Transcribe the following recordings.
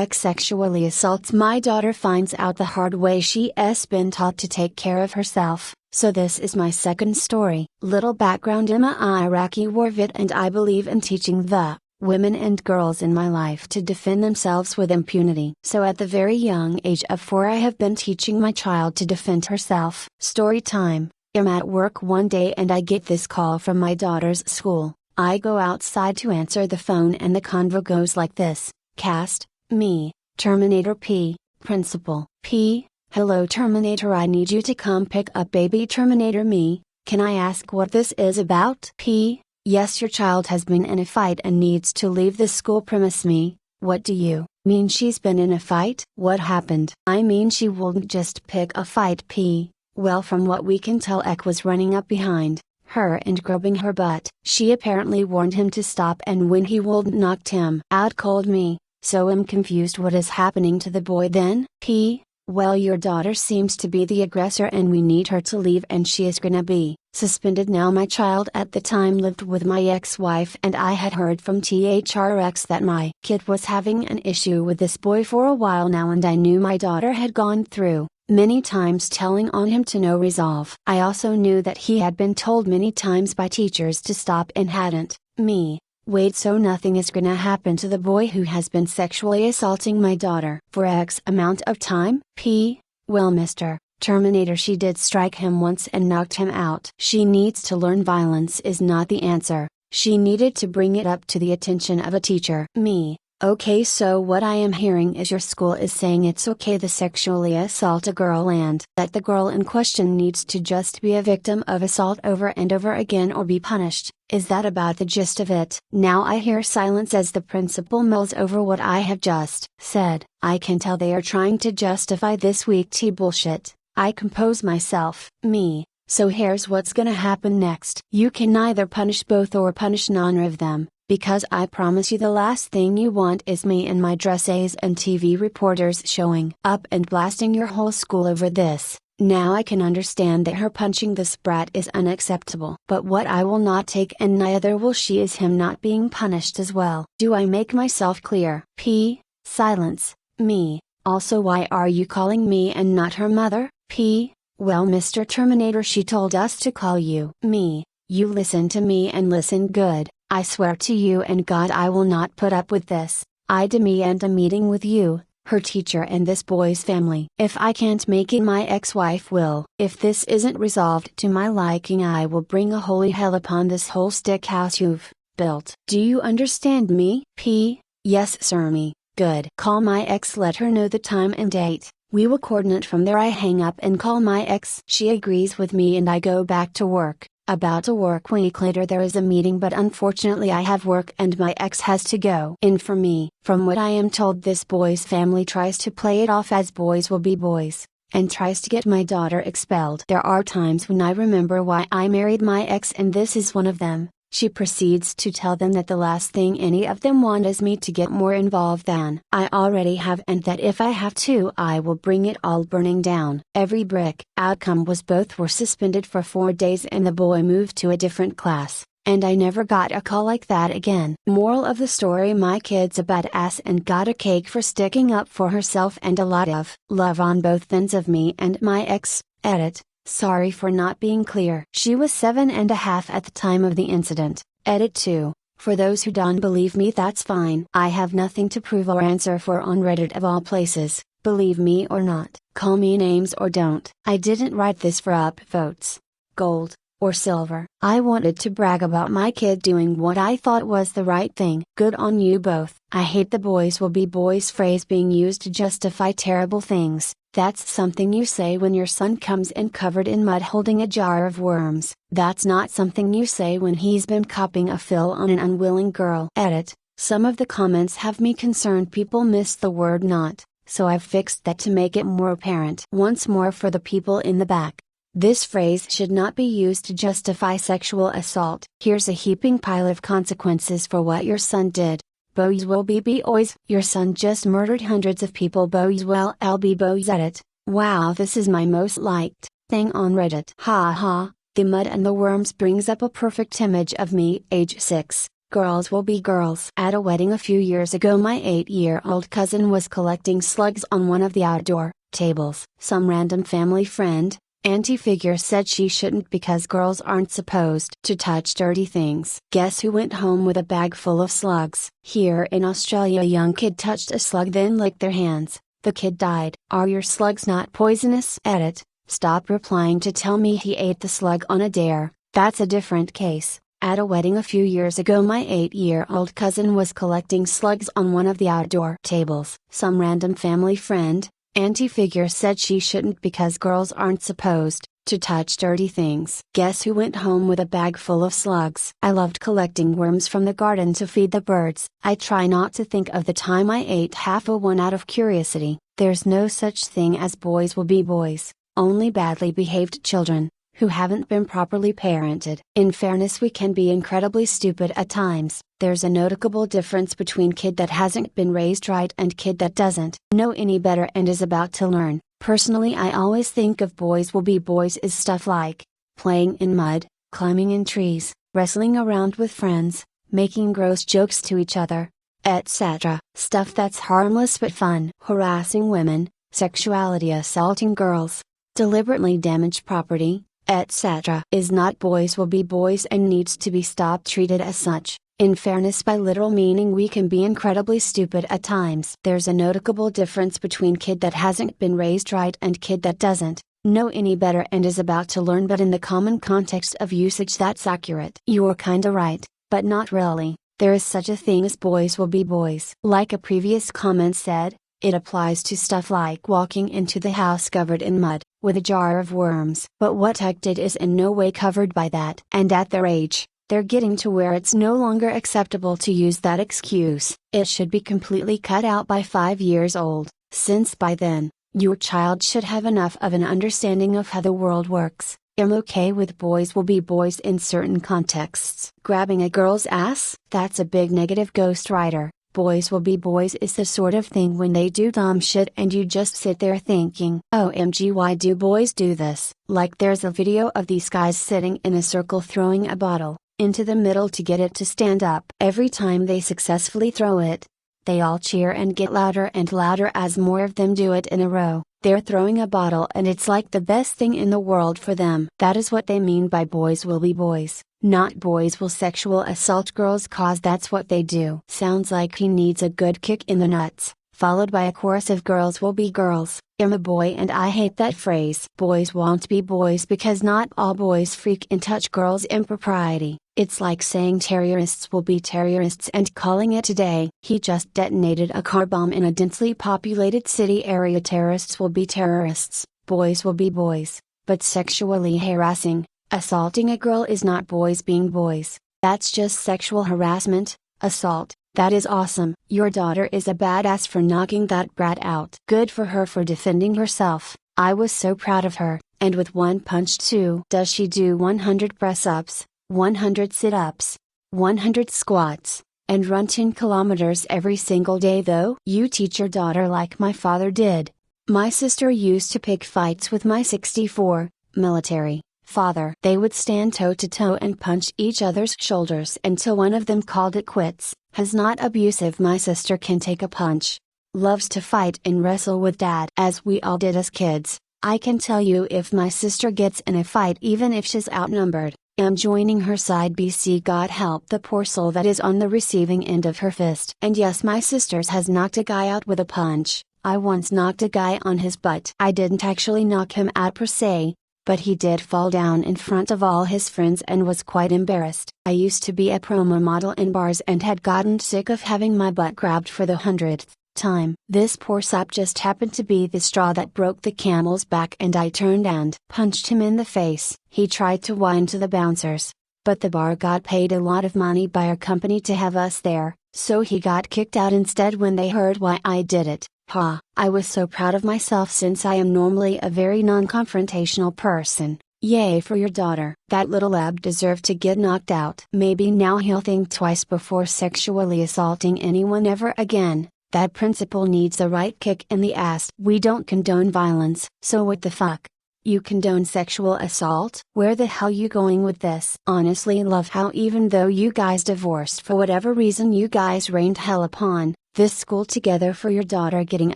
ex sexually assaults my daughter, finds out the hard way she's been taught to take care of herself. So this is my second story. Little background: I'm a Iraqi war vet and I believe in teaching the women and girls in my life to defend themselves with impunity. So at the very young age of 4 I have been teaching my child to defend herself. Story time. I'm at work one day and I get this call from my daughter's school. I go outside to answer the phone and the convo goes like this. Cast, me, Terminator P, Principal P. Hello Terminator, I need you to come pick up baby Terminator. Me, can I ask what this is about? P. Yes, your child has been in a fight and needs to leave the school premise. Me, what do you mean she's been in a fight? What happened? I mean she wouldn't just pick a fight. P. Well, from what we can tell, Ek was running up behind her and grabbing her butt. She apparently warned him to stop and when he wouldn't, knocked him out cold. Me, so I'm confused. What is happening to the boy then? P. Well, your daughter seems to be the aggressor and we need her to leave and she is gonna be suspended now. My child at the time lived with my ex-wife and I had heard from THRX that my kid was having an issue with this boy for a while now, and I knew my daughter had gone through many times telling on him to no resolve. I also knew that he had been told many times by teachers to stop and hadn't. Me, wait, so nothing is gonna happen to the boy who has been sexually assaulting my daughter for X amount of time? P. Well, Mr. Terminator, she did strike him once and knocked him out. She needs to learn violence is not the answer. She needed to bring it up to the attention of a teacher. Me. Okay, so what I am hearing is your school is saying it's okay to sexually assault a girl and that the girl in question needs to just be a victim of assault over and over again or be punished. Is that about the gist of it? Now I hear silence as the principal mulls over what I have just said. I can tell they are trying to justify this weak tea bullshit. I compose myself. Me. So here's what's gonna happen next. You can either punish both or punish none of them. Because I promise you the last thing you want is me and my dresses and TV reporters showing up and blasting your whole school over this. Now I can understand that her punching this brat is unacceptable. But what I will not take, and neither will she, is him not being punished as well. Do I make myself clear? P. Silence. Me. Also, why are you calling me and not her mother? P. Well, Mr. Terminator, she told us to call you. Me. You listen to me and listen good. I swear to you and God I will not put up with this. I demand a meeting with you, her teacher, and this boy's family. If I can't make it, my ex-wife will. If this isn't resolved to my liking, I will bring a holy hell upon this whole stick house you've built. Do you understand me? P. Yes, sir. Me. Good. Call my ex, let her know the time and date. We will coordinate from there. I hang up and call my ex. She agrees with me and I go back to work. About a work week later there is a meeting, but unfortunately I have work and my ex has to go in for me. From what I am told, this boy's family tries to play it off as boys will be boys, and tries to get my daughter expelled. There are times when I remember why I married my ex, and this is one of them. She proceeds to tell them that the last thing any of them want is me to get more involved than I already have, and that if I have to I will bring it all burning down. Every brick. Outcome was both were suspended for 4 days and the boy moved to a different class, and I never got a call like that again. Moral of the story: my kid's a badass and got a cake for sticking up for herself, and a lot of love on both ends of me and my ex. Edit. Sorry for not being clear. She was 7.5 at the time of the incident. Edit 2. For those who don't believe me, that's fine. I have nothing to prove or answer for on Reddit of all places. Believe me or not, call me names or don't. I didn't write this for upvotes, gold, or silver. I wanted to brag about my kid doing what I thought was the right thing. Good on you both. I hate the boys will be boys phrase being used to justify terrible things. That's something you say when your son comes in covered in mud holding a jar of worms. That's not something you say when he's been copping a fill on an unwilling girl. Edit. Some of the comments have me concerned people missed the word not, so I've fixed that to make it more apparent. Once more for the people in the back. This phrase should not be used to justify sexual assault. Here's a heaping pile of consequences for what your son did. Boys will be boys. Your son just murdered hundreds of people. Boys will be boys. Edit. Wow, this is my most liked thing on Reddit. Ha ha, the mud and the worms brings up a perfect image of me, age 6. Girls will be girls. At a wedding a few years ago, my 8-year-old cousin was collecting slugs on one of the outdoor tables. Some random family friend, auntie figure said she shouldn't because girls aren't supposed to touch dirty things. Guess who went home with a bag full of slugs? Here in Australia, a young kid touched a slug then licked their hands. The kid died. Are your slugs not poisonous? Edit. Stop replying to tell me he ate the slug on a dare. That's a different case. At a wedding a few years ago, my 8-year-old cousin was collecting slugs on one of the outdoor tables. Some random family friend, auntie figure said she shouldn't because girls aren't supposed to touch dirty things. Guess who went home with a bag full of slugs? I loved collecting worms from the garden to feed the birds. I try not to think of the time I ate half a one out of curiosity. There's no such thing as boys will be boys, only badly behaved children who haven't been properly parented. In fairness, we can be incredibly stupid at times. There's a noticeable difference between kid that hasn't been raised right and kid that doesn't know any better and is about to learn. Personally, I always think of boys will be boys is stuff like playing in mud, climbing in trees, wrestling around with friends, making gross jokes to each other, etc. Stuff that's harmless but fun. Harassing women, sexuality assaulting girls, deliberately damage property, etc. is not boys will be boys and needs to be stopped treated as such. In fairness, by literal meaning, we can be incredibly stupid at times. There's a noticeable difference between kid that hasn't been raised right and kid that doesn't know any better and is about to learn, but in the common context of usage that's accurate. You're kinda right, but not really. There is such a thing as boys will be boys. Like a previous comment said, it applies to stuff like walking into the house covered in mud, with a jar of worms. But what Tuck did is in no way covered by that. And at their age, they're getting to where it's no longer acceptable to use that excuse. It should be completely cut out by 5 years old, since by then, your child should have enough of an understanding of how the world works. I'm okay with boys will be boys in certain contexts. Grabbing a girl's ass? That's a big negative, ghostwriter. Boys will be boys is the sort of thing when they do dumb shit and you just sit there thinking, OMG, why do boys do this? Like there's a video of these guys sitting in a circle throwing a bottle into the middle to get it to stand up. Every time they successfully throw it, they all cheer and get louder and louder as more of them do it in a row. They're throwing a bottle and it's like the best thing in the world for them. That is what they mean by boys will be boys. Not boys will sexual assault girls cause that's what they do. Sounds like he needs a good kick in the nuts, followed by a chorus of girls will be girls. I'm a boy and I hate that phrase. Boys won't be boys because not all boys freak and touch girls' impropriety. It's like saying terrorists will be terrorists and calling it a day. He just detonated a car bomb in a densely populated city area. Terrorists will be terrorists, boys will be boys, but sexually harassing, assaulting a girl is not boys being boys. That's just sexual harassment, assault. That is awesome. Your daughter is a badass for knocking that brat out. Good for her for defending herself. I was so proud of her. And with one punch too. Does she do 100 press-ups, 100 sit-ups, 100 squats, and run 10 kilometers every single day though? You teach your daughter like my father did. My sister used to pick fights with my 64, military father. They would stand toe to toe and punch each other's shoulders until one of them called it quits. Has not abusive. My sister can take a punch. Loves to fight and wrestle with dad as we all did as kids. I can tell you if my sister gets in a fight, even if she's outnumbered, I'm joining her side. BC, God help the poor soul that is on the receiving end of her fist. And yes, my sister's has knocked a guy out with a punch. I once knocked a guy on his butt. I didn't actually knock him out per se, but he did fall down in front of all his friends and was quite embarrassed. I used to be a promo model in bars and had gotten sick of having my butt grabbed for the 100th time. This poor sap just happened to be the straw that broke the camel's back, and I turned and punched him in the face. He tried to whine to the bouncers, but the bar got paid a lot of money by our company to have us there, so he got kicked out instead when they heard why I did it. Ha! I was so proud of myself since I am normally a very non-confrontational person. Yay for your daughter. That little Ab deserved to get knocked out. Maybe now he'll think twice before sexually assaulting anyone ever again. That principal needs the right kick in the ass. We don't condone violence, so what the fuck? You condone sexual assault? Where the hell you going with this? Honestly love how even though you guys divorced for whatever reason you guys rained hell upon this school together for your daughter getting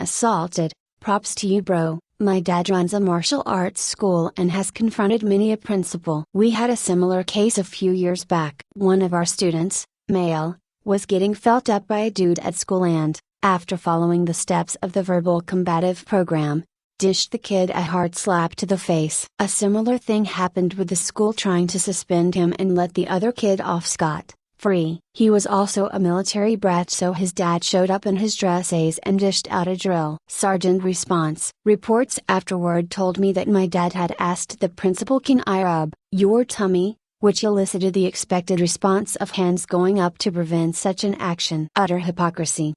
assaulted. Props to you bro. My dad runs a martial arts school and has confronted many a principal. We had a similar case a few years back. One of our students, male, was getting felt up by a dude at school and, after following the steps of the verbal combative program, dished the kid a hard slap to the face. A similar thing happened with the school trying to suspend him and let the other kid off scot-free. He was also a military brat, so his dad showed up in his dresses and dished out a drill sergeant response. Reports afterward told me that my dad had asked the principal, "Can I rub your tummy?" which elicited the expected response of hands going up to prevent such an action. Utter hypocrisy.